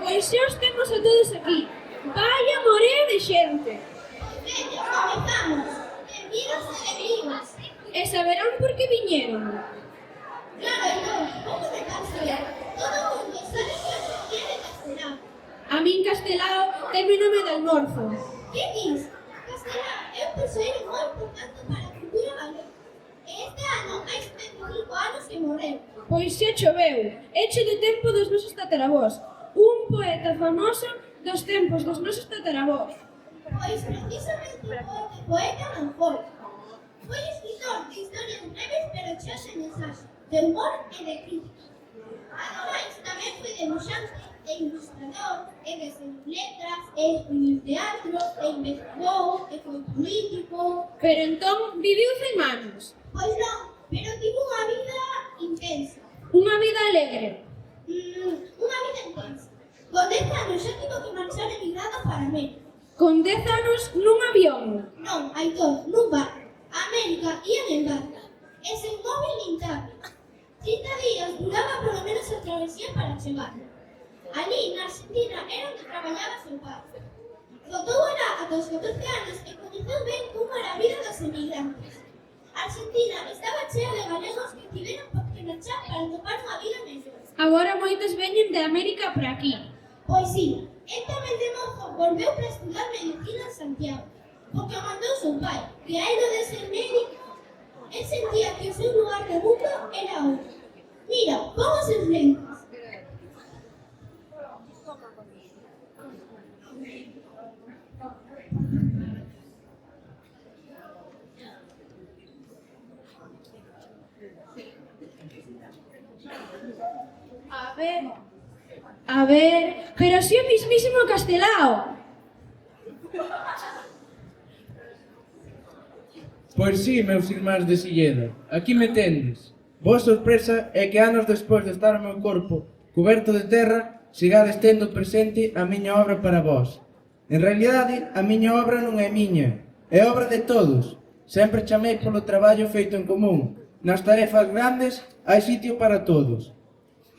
Pois xa os temos a todos aquí. Vaya morea de xente. Veña, comezamos. Benvidos e benvidas. E saberán por que viñeron. Claro, non, pouco de Castelao. Todo o mundo sabe que hoxe tiene Castelao. A min Castelao teme nome de almorzo. Que dis? Castelao é un persoeiro moi importante para a cultura galega. E este ano hai 75 anos que morreu. Pois xa choveu. Eche do tempo dos nosos tataravós. Un poeta famoso dos tempos dos nosos tataravós. Pois precisamente o poeta non foi. Foi escritor de historias breves pero cheas de mensaxe, de humor e de crítica. Ademais, tamén foi debuxante e ilustrador, e deseñou letras, e escribiu teatro, e investigou, e foi político. Pero entón viviu 100 anos. Pois non, pero tivo unha vida intensa. Unha vida alegre. Unha vida intensa. Con 10 anos xa tivo que marchar emigrado para América. Con 10 anos nun avión. Non, Aitor, nun barco. A América ían en barco. E sen móvil nin tablet. 30 días duraba polo menos a travesía para chegar. Ali, na Argentina, era onde traballaba seu pai. Botou alá ata os 14 anos e coñeceu ben como era a vida dos emigrantes. A Argentina estaba chea de galegos que tiveron que marchar para topar unha vida mellor. Agora moitos veñen de América por aquí. Pois sí, el tamén de mozo volveu para estudar medicina en Santiago, porque o mandou seu pai, que a él de ser médico, él sentía que o seu lugar de mundo era outro. Mira, como seus lentes. A ver, pero si o mismísimo Castelao. Pois sí, meus irmáns de Silleda, aquí me tendes. Boa sorpresa é que anos despois de estar o meu corpo coberto de terra, sigades tendo presente a miña obra para vós. En realidade, a miña obra non é miña, é obra de todos. Sempre chamei polo traballo feito en común. Nas tarefas grandes hai sitio para todos.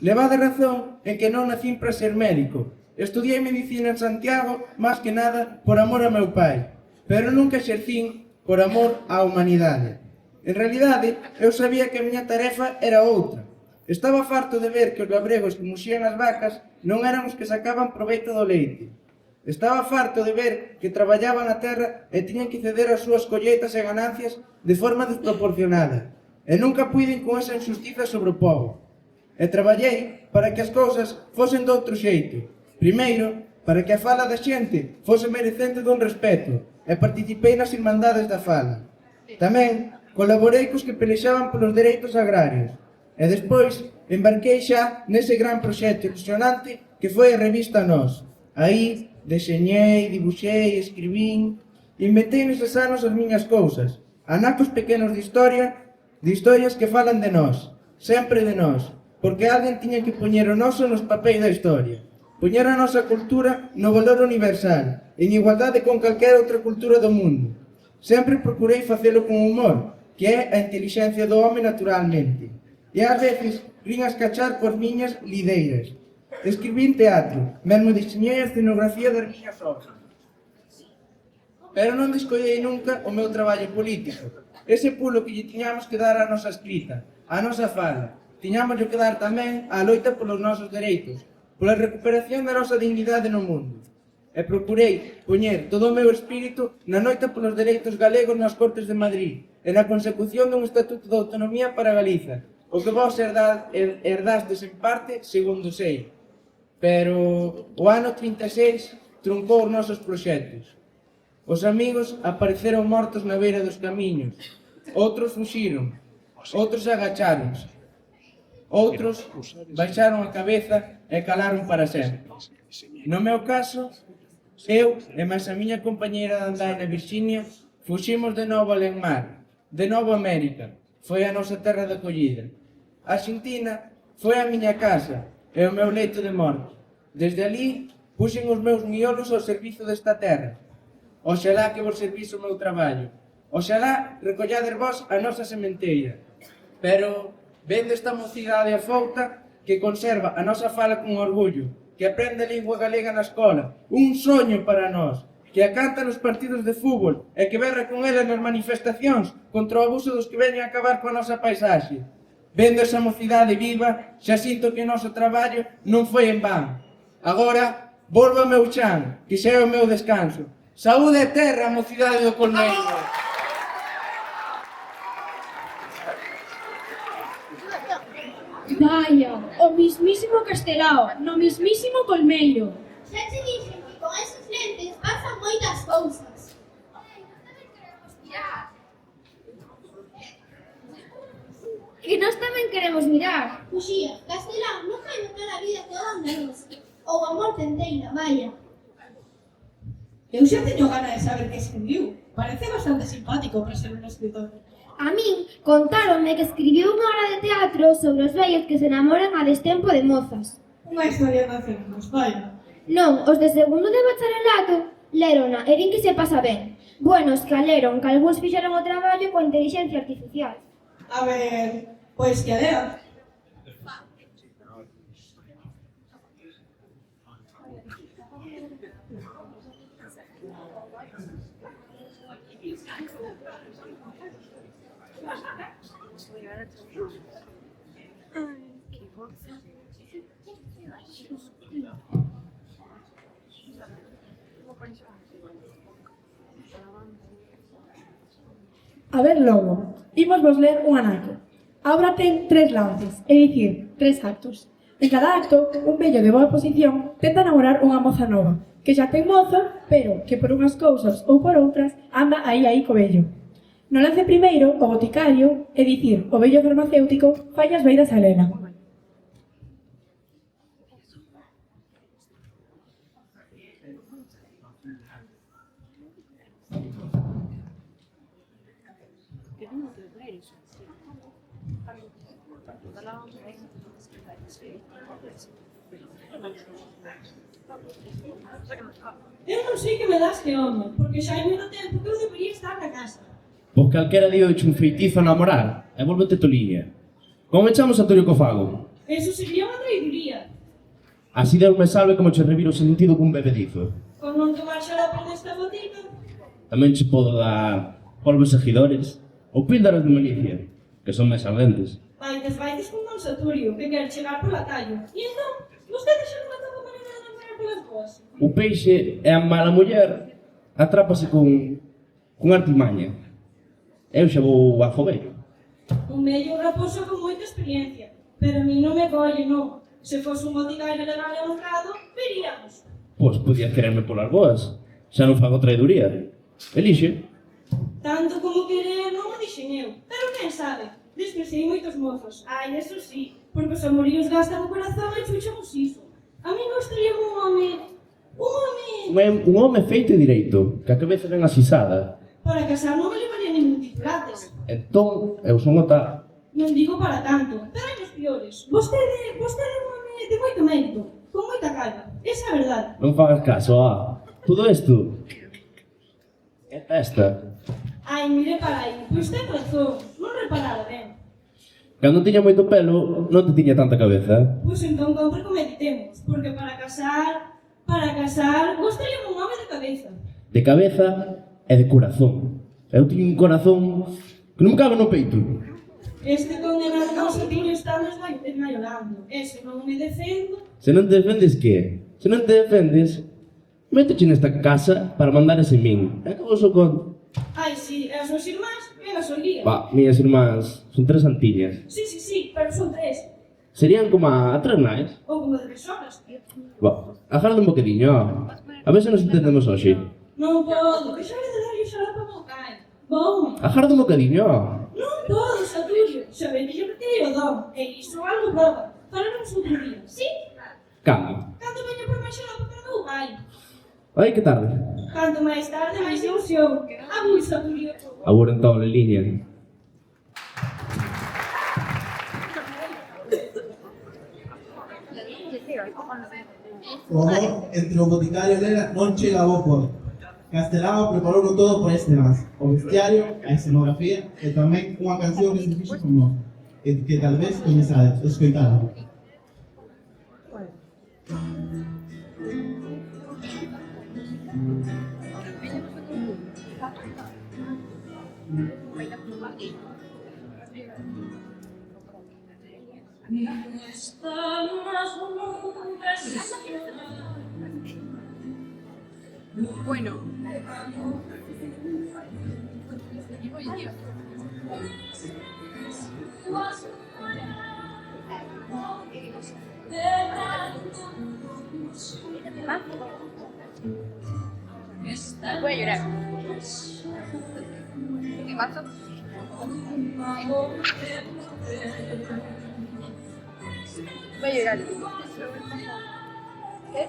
Levade razón en que non nacín para ser médico. Estudiei medicina en Santiago, máis que nada, por amor a meu pai. Pero nunca exercín por amor á humanidade. En realidade, eu sabía que a miña tarefa era outra. Estaba farto de ver que os labregos que muxían as vacas non eran os que sacaban proveito do leite. Estaba farto de ver que traballaban a terra e tiñan que ceder as súas colleitas e ganancias de forma desproporcionada. E nunca puiden con esa injustiza sobre o povo. E traballei para que as cousas fosen de outro xeito. Primeiro, para que a fala da xente fose merecente dun respeto, e participei nas irmandades da fala. Tamén colaborei cos que pelexaban polos dereitos agrarios, e despois embarquei xa nese gran proxecto ilusionante que foi a revista Nós. Aí deseñei, dibuxei, escribín, inventei neses anos as miñas cousas, anacos pequenos de historias que falan de nós, sempre de nós, porque alguén tiña que poñer o noso nos papéis da historia, poñer a nosa cultura no valor universal, en igualdade con calquera outra cultura do mundo. Sempre procurei facelo con humor, que é a intelixencia do home naturalmente. E ás veces rin a escachar por miñas lideiras. Escribín teatro, mesmo diseñei a escenografía das miñas obras. Pero non descollei nunca o meu traballo político. Ese pulo que lle tiñamos que dar á nosa escrita, á nosa fala. Tiñamos que dar tamén á loita polos nosos dereitos, pola recuperación da nosa dignidade no mundo. E procurei poñer todo o meu espírito na noita polos dereitos galegos nas Cortes de Madrid e na consecución dun Estatuto de Autonomía para Galiza, o que vos herdastes en parte, segundo sei. Pero o ano 36 truncou os nosos proxectos. Os amigos apareceron mortos na beira dos camiños, outros fuxiron, outros agacháronse, outros baixaron a cabeza e calaron para sempre. No meu caso, eu e máis a miña compañeira de andaina Virxinia fuximos de novo a Lenmar, de novo a América, foi a nosa terra de acollida. A Argentina foi a miña casa e o meu leito de morte. Desde ali, puxen os meus miolos ao servizo desta terra. Oxalá que vos servís o meu traballo. Oxalá recollades vos a nosa sementeira. Pero, vendo esta mocidade afouta que conserva a nosa fala con orgullo, que aprende a lingua galega na escola, un soño para nós, que a canta nos partidos de fútbol e que berra con ela nas manifestacións contra o abuso dos que veñen a acabar coa nosa paisaxe. Vendo esa mocidade viva, xa sinto que o noso traballo non foi en van. Agora, volvo ao meu chan, que xa é o meu descanso. Saúde e terra, mocidade do Colmeiro! Vaya, o mismísimo Castelao, no mismísimo Colmeiro. Xa te dixen que con esos lentes pasan moitas cousas. Que nós tamén queremos mirar. Uxía, Castelao non vai botar a vida toda andaluza. Ou a morte enteira, vaya. Eu xa teño gana de saber que escribiu. Parece bastante simpático para ser un escritor. A min contáronme que escribiu unha obra de teatro sobre os vellos que se enamoran a destempo de mozas. Unha historia de acernos, vaya. Non, os de segundo de bacharelato lerona e din que se pasa ben. Buenos que a leron, que algúns fixeron o traballo coa inteligencia artificial. A ver, pois que a lean. A ver logo, imos vos ler un anaco. A obra ten 3 lances, é dicir, 3 actos. En cada acto, un vello de boa posición tenta enamorar unha moza nova, que xa ten moza, pero que por unhas cousas ou por outras anda aí co vello. No lance primeiro, o boticario, é dicir, o vello farmacéutico, fai as beiras a Helena. Eu non sei que me das que home, porque xa hai moito tempo que eu debería estar na casa. Pois calquera día eche un feitizo a namorar e volvete toliña. Como echamos a Torio Cofago? Eso sería unha traiduría. Así Deus me salve como che reviro o sentido cun bebedizo. Con non tomar xarope desta botica. Tamén che podo dar polvos seguidores ou píldoras de malicia, que son máis ardentes. Vaites con Don Saturio, que quer chegar pola tallo. E entón, vostede xa non atopou maneira de namorar polas boas. O peixe e a mala muller atrápase con artimaña. Eu xa vou a jovello. Un medio raposo con moita experiencia, pero a mí non me colle, non. Se fose un boticario legal e honrado, veríamos. Pois podías quererme polas boas. Xa non fago traiduría. Elixe. Tanto como querer non o dixen eu, pero quen sabe? Despreciei moitos mozos. Ai, eso sí, porque os amoríos gastan o corazón e chuchan os iso. A mí gustaría un home... Un home feito e direito, que a cabeza ben asisada. Para casar non me levaría ningún titulates. Entón, eu son o tal. Non digo para tanto, pero hai os piores. Vostede é un home de moito mérito, con moita calma. Esa é a verdade. Non fagas caso, Todo isto é testa. Ai, mire para aí, pois ten razón, non reparara ben. Cando tiña moito pelo, non te tiña tanta cabeza. Pois entón compre como editemos, porque para casar, gostaría un home de cabeza. De cabeza e de corazón. Eu tiño un corazón que non me cabe no peito. Este condenado non se tiño estado esmaiolando. E se non me defendo... Se non te defendes, que? Se non te defendes, méteche nesta casa para mandar ese min. E acabou o conto. Ai, si, as súas irmás, ben as olía. Miñas irmás, son 3 santiñas. Sí, pero son 3. Serían como a 3 nais. Ou como de 3 horas. Agarda un bocadiño, A ver se nos entendemos hoxe. Non podo, que xa le de darlle xarope ao meu pai. Bom, Agarda un bocadiño. non podo, Saturio. Xa ven que lle retirei o dom. E iso algo proba. Falaremos outro día. Sí? Cando? Cando veña por máis xarope para o meu pai. Ai, que tarde. Canto máis tarde, máis ilusión. Abur, Saturio. Abur entón, en liña. O amor entre o boticario e Lela non chega a bo porto. Castelao preparou todo por este más. O vestiario, a escenografía e tamén unha canción que se fixo famosa, que tal vez coñezades, escoitade. Bueno. Voy a llorar. ¿Qué pasó? Voy a llorar. ¿Qué?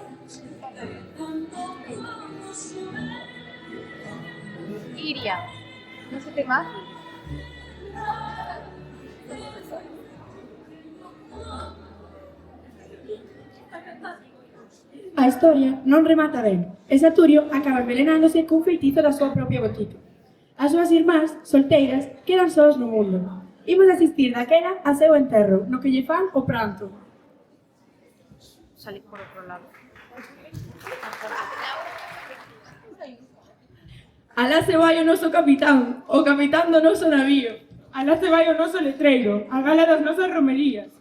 Iria, ¿no se te más? A historia non remata ben, e Saturio acaba envenenándose cun feitizo da súa propia botica. As súas irmás, solteiras, quedan soas no mundo. Imos asistir daquela a seu enterro, no que lle fan o pranto. Salí por otro lado. Alá se vai o noso capitán, o capitán do noso navío. Alá se vai o noso letreiro, a gala das nosas romerías.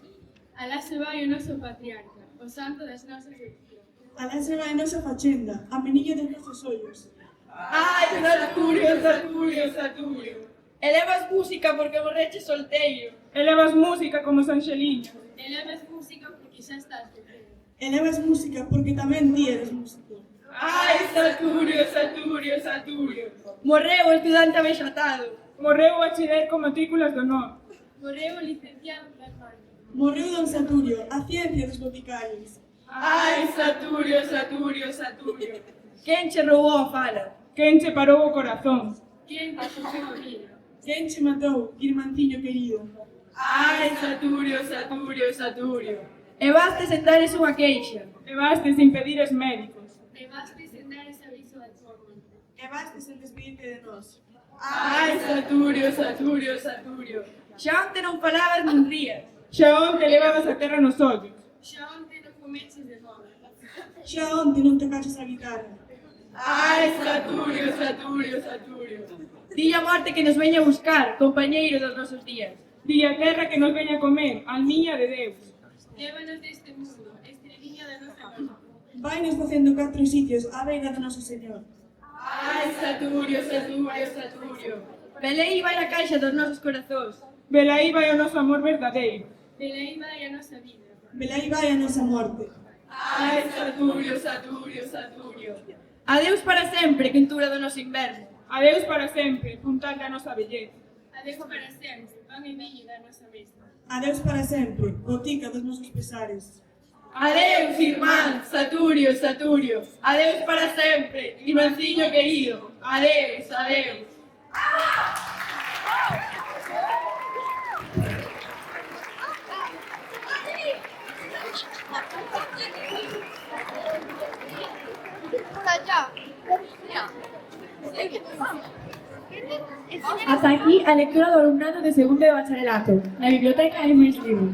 Alá se vai o noso patriarca, o santo das nosas religións. Alá se vai a nosa fachenda, a menilla dos nosos ollos. Ai, Saturio, Saturio, Saturio. Elevas música porque morreche solteiro. Elevas música como Sanxeliño. Elevas música porque xa estás solteiro. Elevas música porque tamén ti eres músico. Ai, Saturio, Saturio, Saturio. Morreu o estudante avexatado. Morreu o bachiller con matrículas de honor. Morreu o licenciado Carvalho. Morreu don Saturio, a ciencia dos boticarios. Ai, Saturio, Saturio, Saturio. Quen che roubou a fala? Quen che parou o corazón? Quen te xogou a vida? Quen che matou, irmanciño querido? Ai, Saturio, Saturio, Saturio. E bastes en dares unha queixa. E bastes en pedires médicos. E bastes en dar ese aviso da tua muerte. E bastes en despedirte de nós. Ai, Saturio, Saturio, Saturio. Xa onte non falabas nin rías. Xa onte levabas a terra nos ollos. Xa onte non comeches de moda. Xa onte non tocaches a guitarra. Ai, Saturio, Saturio, Saturio. Dille a morte que nos veña a buscar, compañeiro dos nosos días. Dille a terra que nos veña a comer, almiña de Deus. Lévanos deste mundo, estreliña da nosa casa. Vainos facendo 4 sitios á beira do noso Señor. Ai, Saturio, Saturio, Saturio. Velaí vai a caixa dos nosos corazóns. Velaí vai o noso amor verdadeiro. Velaí vai a nosa vida. Velaí vai a nosa morte. Ai, Saturio, Saturio, Saturio. Adeus para sempre, quentura do noso inverno. Adeus para sempre, puntal da nosa vellez. Adeus para sempre, pan e viño da nosa mesa. Adeus para sempre, botica dos nosos pesares. Adeus, irmán, Saturio, Saturio. Adeus para sempre, irmanciño querido. Adeus, adeus. Hasta aquí a lectura do alumnado de segundo de bacharelato, na biblioteca hai máis libros.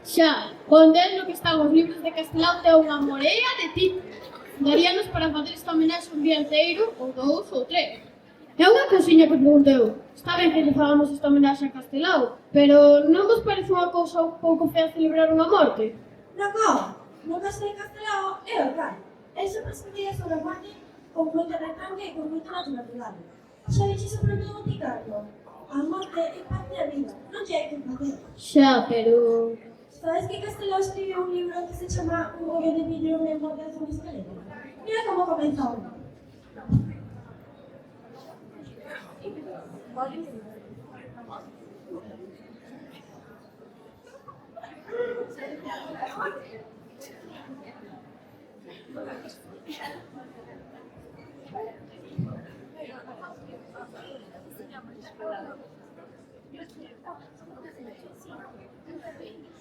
Xa, con ver no que están os libros de Castelao ten unha morea de títulos. Daríanos para fazer esta homenaxe un día inteiro, ou 2 ou 3. É unha cousiña que pregunto eu. Está ben que lle fagamos esta homenaxe a Castelao, pero non vos parece unha cousa un pouco fea celebrar unha morte? No caso de Castelao é o tal. El se presentía sobre a morte con moita retranca e con moita naturalidade. Xa dixes o propio boticario. A morte é parte da vida, non lle hai que facer. Xa, pero... Sabes que Castelao escribiu un libro que se chama Un rollo de vidro en memoria de un esqueleto? Mira como comeza o libro.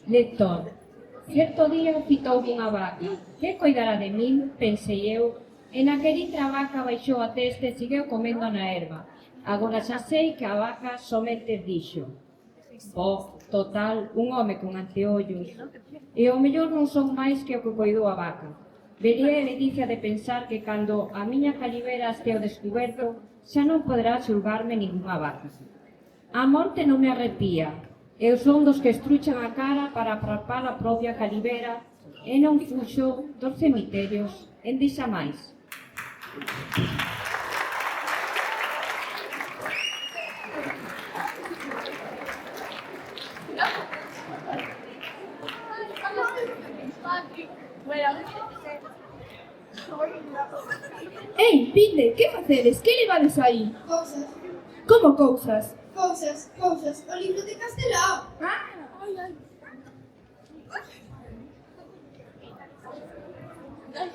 Lector, Certo día citoume unha vaca. Que cuidará de min, pensei eu, e naquele intre a vaca baixou a testa e seguiu comendo na erva. Agora xa sei que a vaca somente dixo: total, un home con anteollos. E ao mellor non son máis que o que coidou a vaca. Vería a ledicia de pensar que cando a miña calibera este ao descoberto, xa non poderá xulgarme ningunha vaca. A morte non me arrepía. Eu son dos que estruchan a cara para aprapar a propia calibera e non fuxo dos cemiterios en dixa máis. Ei, vinde, que facedes? Que levades aí? Cousas, Como cousas? cousas, o libro de Castelao.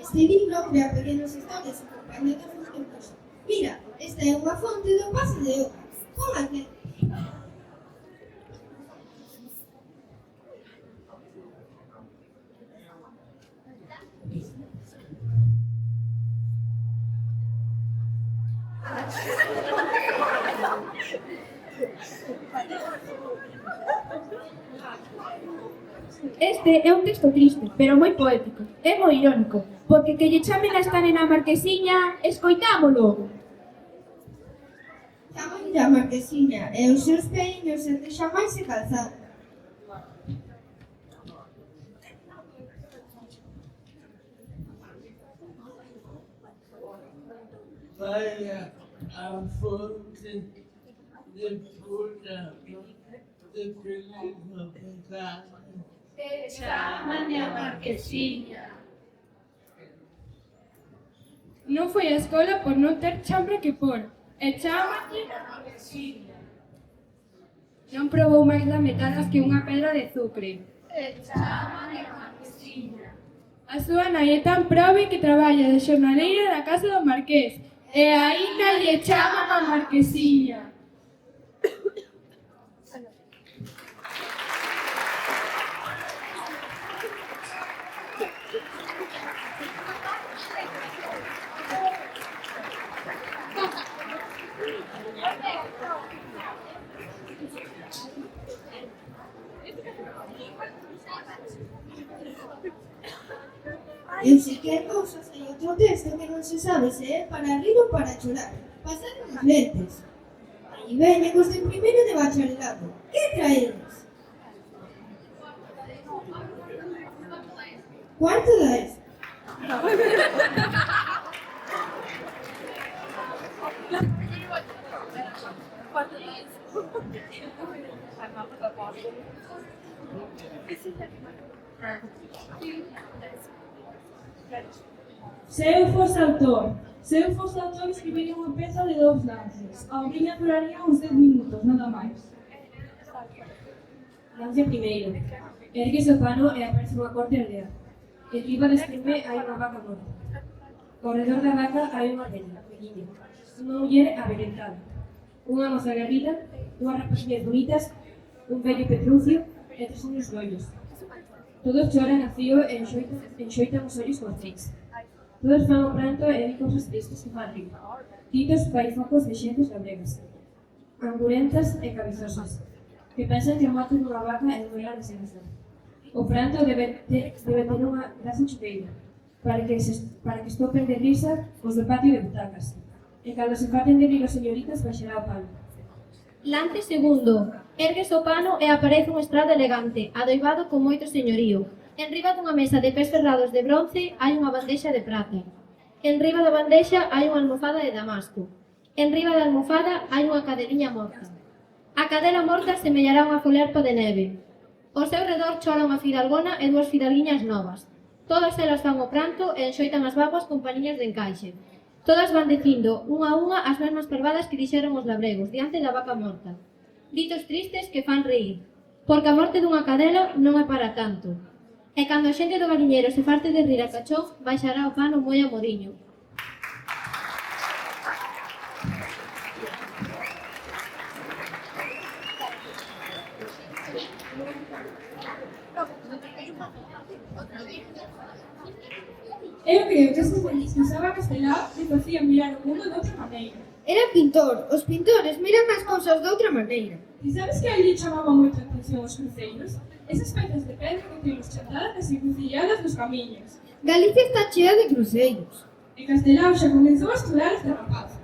Este libro crea pequenas historias e acompaña dos tempos. Mira, esta é unha fonte do Paso de Oca. Con aquel. Este é un texto triste, pero moi poético. É moi irónico, porque que lle chamen a esta nena Marquesiña, escoitámolo. Chaman a Marquesiña e os seus peiños entre xamais se calzaron. Vaya a fonte de puta de feliz no pensar. Chámame a Marquesiña. Non foi á escola por non ter chambre que por. E chámalle a Marquesiña. Non probou máis lametadas que unha pedra de azucre. Chámame a Marquesiña. A súa nai é tan probe que traballa de xornaleira na casa do marqués. E aínda lle chaman a Marquesiña. En sequer cousas hai outro texto que non se sabe se é para rir ou para chorar. Pasaron os lentes. Aí veñen os de primeiro de bacharelato. Que traedes? Cuarto da ESO. Se eu fosse autor, escribiría unha peza de 2 lances. A obriña duraría uns 10 minutos, nada máis. Lance primeiro. Erguese o pano e aparece unha corte aldea. Enriba deste pé hai unha vaca morta. Ao redor da vaca hai unha vella, pequena. Unha muller abelentada. Unha moza garrida, dúas rapaziñas bonitas, un vello petrucio e 3 anos loiros. Todos choran a fío e enxoitan os ollos coa triste. Todos fan o pranto e di cousas tristes que fan rir. Titos paifocos de xentes labregas, angurentas e cabezosas, que pensan que maten unha vaca e non era desgraza. O pranto debe ter unha graza chupeira, para que estopen de risa os do patio de butacas. E cando se parten de rir os señoritas, baixará o pano. Lance segundo. Ergues o pano e aparece un estrado elegante, adoivado con moito señorío. Enriba dunha mesa de pés ferrados de bronce hai unha bandexa de prata. Enriba da bandexa hai unha almofada de damasco. Enriba da almofada hai unha cadeliña morta. A cadela morta semellará unha folerpa de neve. Ao seu redor chora unha fidalgona e 2 fidalguiñas novas. Todas elas fan o pranto e enxoitan as babas con paniños de encaixe. Todas van dicindo unha a unha as mesmas pervadas que dixeron os labregos diante da vaca morta. Ditos tristes que fan reír, porque a morte dunha cadela non é para tanto. E cando a xente do galiñeiro se farte de rir a cachón, baixará o pano moi amodiño. Eu creo que estes denis que usaba Castelao me facían mirar o mundo de outra maneira. Era pintor. Os pintores miran as cousas de outra maneira. E sabes que ali chamaba moito a atención os cruceiros? Esas pezas de pedra que temos chantadas e crucilladas nos camiños. Galicia está chea de cruceiros. E Castelao xa comezou a estudar este rapaz.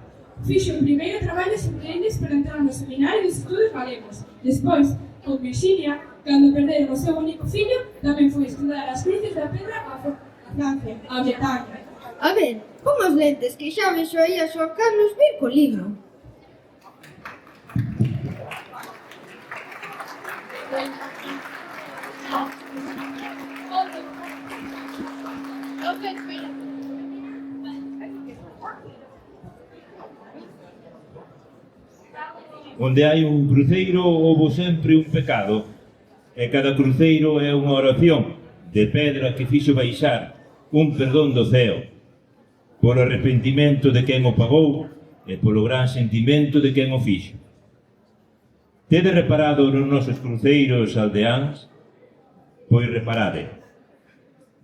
Fixo o primeiro traballos increíbles para entrar no seminario de estudos galegos. Despois, con Virxinia, cando perderon o seu único fillo, tamén foi estudar as cruces da pedra a Francia, a Bretaña. A ver, pon os lentes que xa vexo aí a Xoan Carlos vir co libro. Onde hai un cruceiro houbo sempre un pecado, e cada cruceiro é unha oración de pedra que fixo baixar un perdón do ceo, polo arrepentimento de quen o pagou e polo gran sentimento de quen o fixo. Tede reparado nos nosos cruceiros aldeáns? Pois reparade.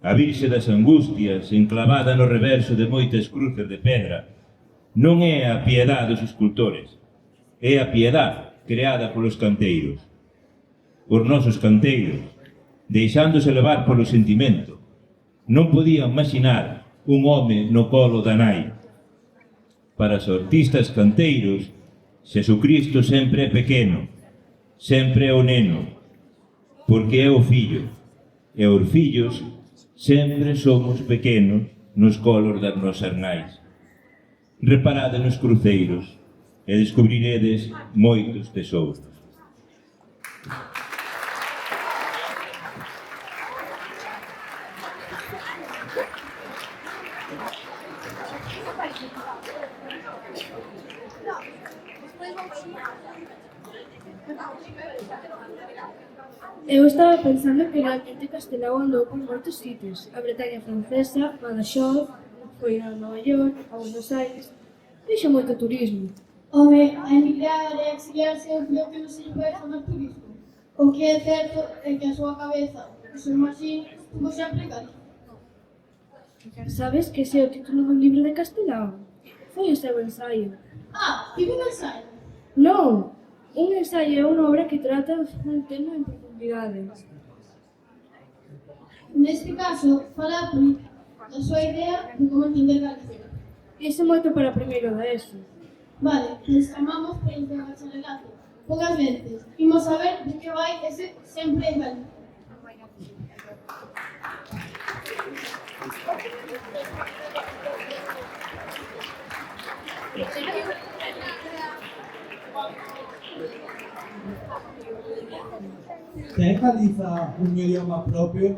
A Virxe das Angustias, enclavada no reverso de moitas cruces de pedra, non é a piedade dos escultores, é a piedade creada polos canteiros. Os nosos canteiros, deixándose levar polo sentimento, non podían imaginar un home no colo da nai. Para os artistas canteiros, Xesucristo sempre é pequeno, sempre é o neno, porque é o fillo, e os fillos sempre somos pequenos nos colos das nosas nais. Reparade nos cruceiros e descubriredes moitos tesouros. Eu estaba pensando que realmente Castelao andou por moitos sitios. A Bretaña francesa, Badaxoz, foi a Nova York, a Buenos Aires. Fixo moito turismo. Home, a emigrar e exiliarse eu creo que non se lle pode chamar turismo. O que é certo é que a súa cabeza, o seu machín, estuvo sempre en Galicia. Sabes que ese é o título dun libro de Castelao? Foi o seu ensaio. Ah, tivo un ensaio. Non, un ensaio é unha obra que trata un tema en profundidade. Neste caso, fala da súa idea de como entender Galicia. Iso moito para primeiro da ESO. Vale, nos chamamos por el bacharelato. Poucas veces, imos saber de que vai ese sempre en Galicia. Ten Galiza un idioma propio?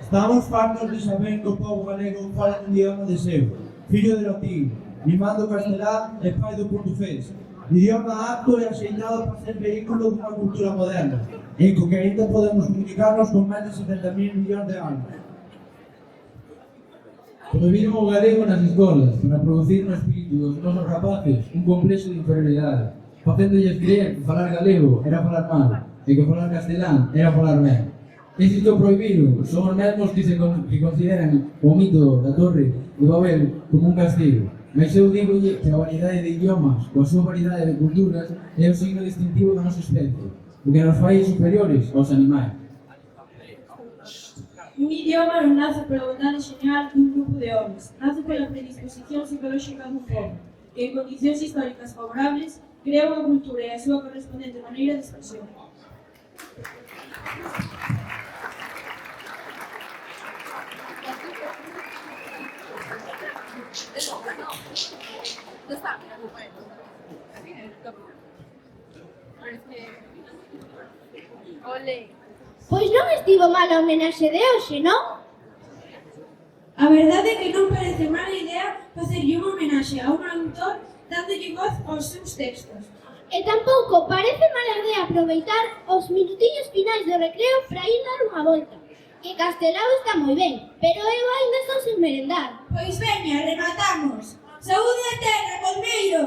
Estamos fartos de saber que o povo galego fala un idioma de seu, fillo de latín, mimando castelán e pai do portugués. Idioma apto e axeitado para ser vehículo dunha cultura moderna, en co que ainda podemos comunicarnos con máis de 70.000 millóns de anos. Prohibiron o galego nas escolas para producir no espírito dos nosos rapaces un complexo de inferioridade, facéndolles creer que falar galego era falar mal e que falar castelán era falar ben. Estes que o prohibiron son os mesmos que consideran o mito da Torre de Babel como un castigo. Mas eu digolle que a variedade de idiomas, coa súa variedade de culturas, é o signo distintivo da nosa especie, o que nos fai superiores aos animais. Un idioma non nace pola vontade xeneral dun grupo de homens, nace pola predisposición psicolóxica dun pobo, que en condicións históricas favorables crea unha cultura e a súa correspondente maneira de expresión. Pois non estivo mal a homenaxe de hoxe, non? A verdade é que non parece mala idea facerlle unha homenaxe a un autor dándolle voz aos seus textos. E tampouco parece mala idea aproveitar os minutiños finais do recreo para ir dar unha volta. Que Castelao está moi ben, pero eu ainda estou sen merendar. Pois veña, rematamos. Saúde a terra, Colmeiro!